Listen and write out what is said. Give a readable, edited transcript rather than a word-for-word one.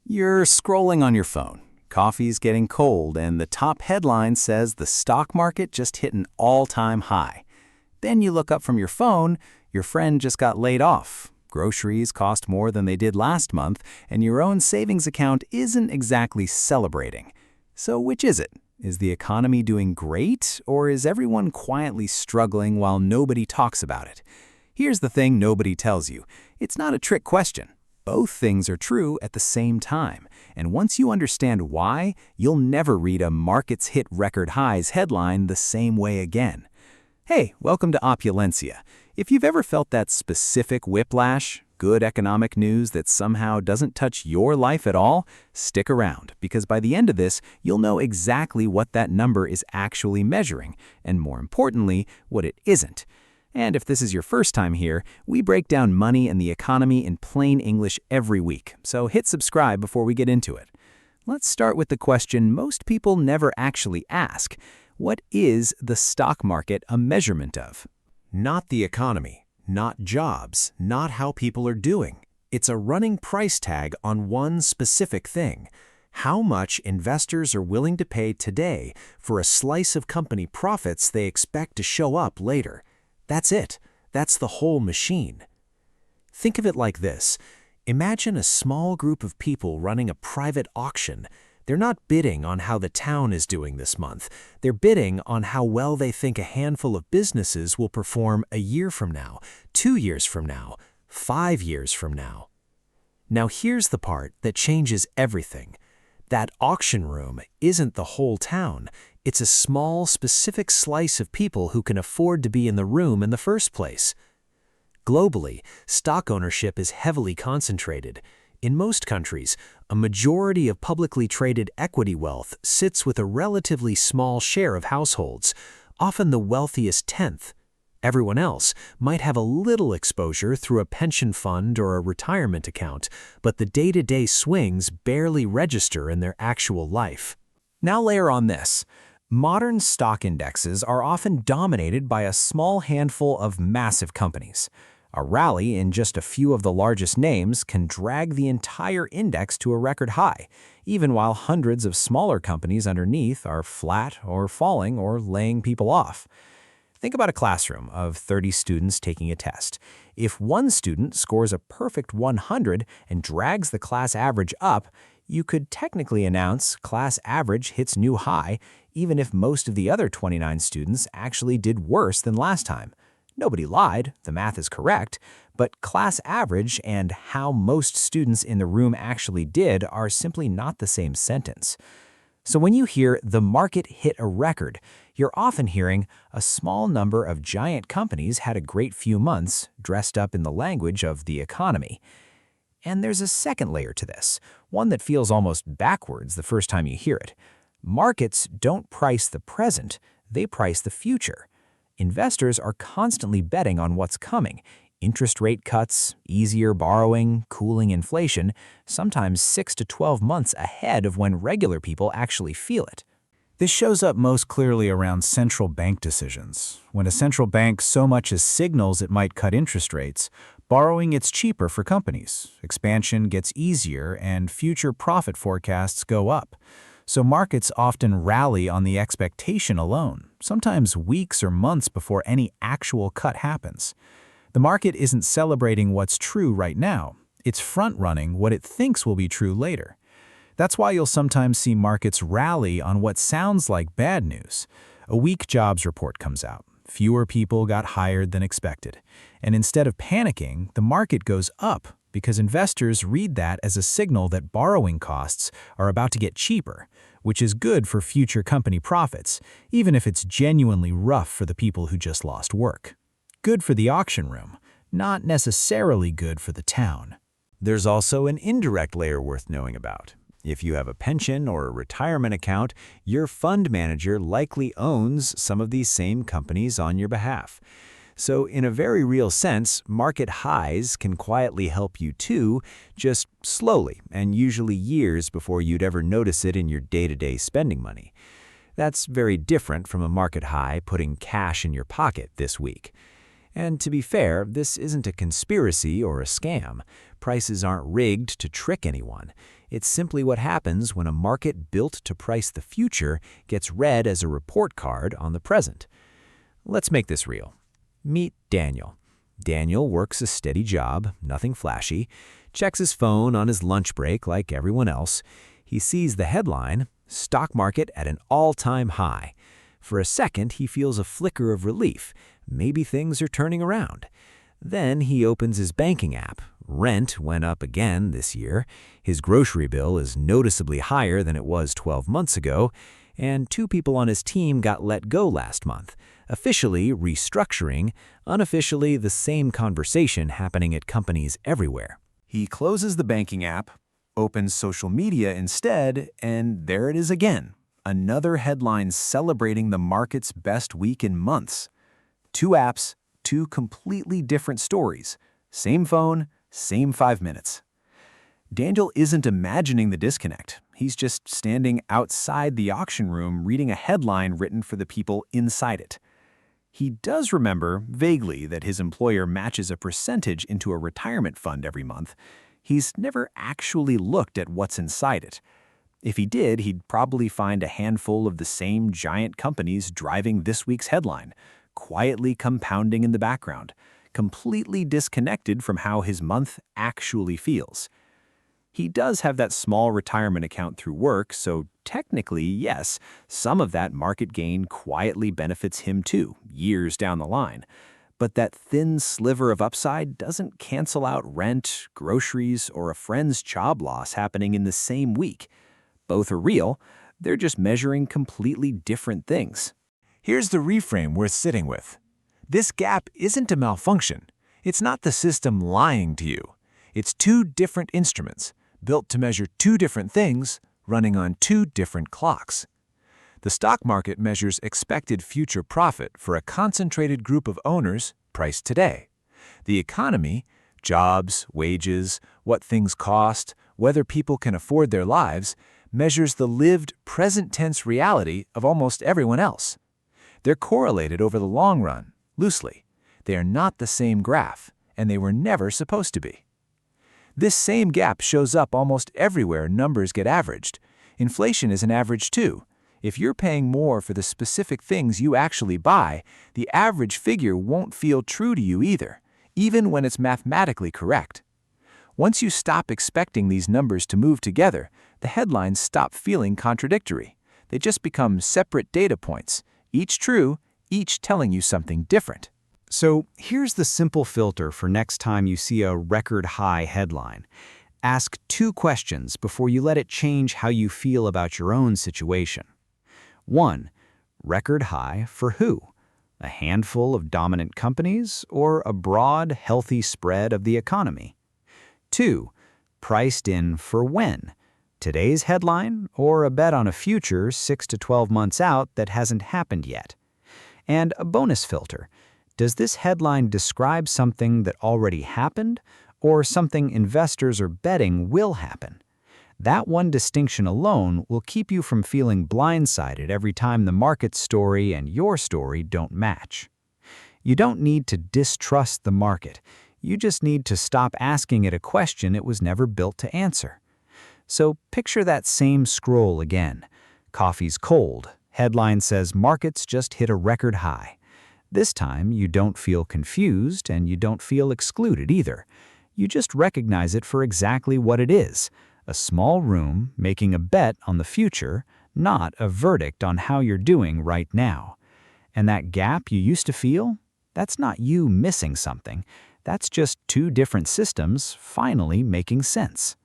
You're scrolling on your phone. Coffee's getting cold, and the top headline says the stock market just hit an all-time high. Then you look up from your phone, your friend just got laid off. Groceries cost more than they did last month, and your own savings account isn't exactly celebrating. So which is it? Is the economy doing great, or is everyone quietly struggling while nobody talks about it? Here's the thing nobody tells you. It's not a trick question. Both things are true at the same time, and once you understand why, you'll never read a "markets hit record highs" headline the same way again. Hey, welcome to Opulencia. If you've ever felt that specific whiplash, good economic news that somehow doesn't touch your life at all, stick around, because by the end of this, you'll know exactly what that number is actually measuring, and more importantly, what it isn't. And if this is your first time here, we break down money and the economy in plain English every week, so hit subscribe before we get into it. Let's start with the question most people never actually ask. What is the stock market a measurement of? Not the economy, not jobs, not how people are doing. It's a running price tag on one specific thing: how much investors are willing to pay today for a slice of company profits they expect to show up later. That's it. That's the whole machine. Think of it like this. Imagine a small group of people running a private auction. They're not bidding on how the town is doing this month. They're bidding on how well they think a handful of businesses will perform a year from now, 2 years from now, 5 years from now. Now here's the part that changes everything. That auction room isn't the whole town. It's a small, specific slice of people who can afford to be in the room in the first place. Globally, stock ownership is heavily concentrated. In most countries, a majority of publicly traded equity wealth sits with a relatively small share of households, often the wealthiest tenth. Everyone else might have a little exposure through a pension fund or a retirement account, but the day-to-day swings barely register in their actual life. Now layer on this. Modern stock indexes are often dominated by a small handful of massive companies. A rally in just a few of the largest names can drag the entire index to a record high, even while hundreds of smaller companies underneath are flat or falling or laying people off. Think about a classroom of 30 students taking a test. If one student scores a perfect 100 and drags the class average up, you could technically announce class average hits new high, even if most of the other 29 students actually did worse than last time. Nobody lied, the math is correct, but class average and how most students in the room actually did are simply not the same sentence. So when you hear the market hit a record, you're often hearing a small number of giant companies had a great few months dressed up in the language of the economy. And there's a second layer to this, one that feels almost backwards the first time you hear it. Markets don't price the present, they price the future. Investors are constantly betting on what's coming: interest rate cuts, easier borrowing, cooling inflation, sometimes 6 to 12 months ahead of when regular people actually feel it. This shows up most clearly around central bank decisions. When a central bank so much as signals it might cut interest rates, borrowing gets cheaper for companies, expansion gets easier, and future profit forecasts go up. So markets often rally on the expectation alone, sometimes weeks or months before any actual cut happens. The market isn't celebrating what's true right now. It's front-running what it thinks will be true later. That's why you'll sometimes see markets rally on what sounds like bad news. A weak jobs report comes out. Fewer people got hired than expected. And instead of panicking, the market goes up because investors read that as a signal that borrowing costs are about to get cheaper, which is good for future company profits, even if it's genuinely rough for the people who just lost work. Good for the auction room, not necessarily good for the town. There's also an indirect layer worth knowing about. If you have a pension or a retirement account, your fund manager likely owns some of these same companies on your behalf. So in a very real sense, market highs can quietly help you too, just slowly and usually years before you'd ever notice it in your day-to-day spending money. That's very different from a market high putting cash in your pocket this week. And to be fair, this isn't a conspiracy or a scam. Prices aren't rigged to trick anyone. It's simply what happens when a market built to price the future gets read as a report card on the present. Let's make this real. Meet Daniel. Daniel works a steady job, nothing flashy, checks his phone on his lunch break like everyone else. He sees the headline, "Stock market at an all-time high." For a second, he feels a flicker of relief. Maybe things are turning around. Then he opens his banking app. Rent went up again this year. His grocery bill is noticeably higher than it was 12 months ago, and 2 people on his team got let go last month. Officially restructuring, unofficially the same conversation happening at companies everywhere. He closes the banking app, opens social media instead, and there it is again. Another headline celebrating the market's best week in months. 2 apps, 2 completely different stories. Same phone, same 5 minutes. Daniel isn't imagining the disconnect. He's just standing outside the auction room reading a headline written for the people inside it. He does remember, vaguely, that his employer matches a percentage into a retirement fund every month. He's never actually looked at what's inside it. If he did, he'd probably find a handful of the same giant companies driving this week's headline, quietly compounding in the background, completely disconnected from how his month actually feels. He does have that small retirement account through work, so technically, yes, some of that market gain quietly benefits him too, years down the line. But that thin sliver of upside doesn't cancel out rent, groceries, or a friend's job loss happening in the same week. Both are real, they're just measuring completely different things. Here's the reframe worth sitting with. This gap isn't a malfunction. It's not the system lying to you. It's 2 different instruments, built to measure 2 different things, running on 2 different clocks. The stock market measures expected future profit for a concentrated group of owners priced today. The economy, jobs, wages, what things cost, whether people can afford their lives, measures the lived present-tense reality of almost everyone else. They're correlated over the long run, loosely. They are not the same graph, and they were never supposed to be. This same gap shows up almost everywhere numbers get averaged. Inflation is an average too. If you're paying more for the specific things you actually buy, the average figure won't feel true to you either, even when it's mathematically correct. Once you stop expecting these numbers to move together, the headlines stop feeling contradictory. They just become separate data points, each true, each telling you something different. So here's the simple filter for next time you see a record-high headline. Ask 2 questions before you let it change how you feel about your own situation. 1. Record high for who? A handful of dominant companies or a broad, healthy spread of the economy? 2. Priced in for when? Today's headline or a bet on a future 6 to 12 months out that hasn't happened yet? And a bonus filter. Does this headline describe something that already happened or something investors are betting will happen? That one distinction alone will keep you from feeling blindsided every time the market's story and your story don't match. You don't need to distrust the market. You just need to stop asking it a question it was never built to answer. So picture that same scroll again. Coffee's cold. Headline says markets just hit a record high. This time, you don't feel confused and you don't feel excluded either. You just recognize it for exactly what it is, a small room making a bet on the future, not a verdict on how you're doing right now. And that gap you used to feel, that's not you missing something. That's just 2 different systems finally making sense.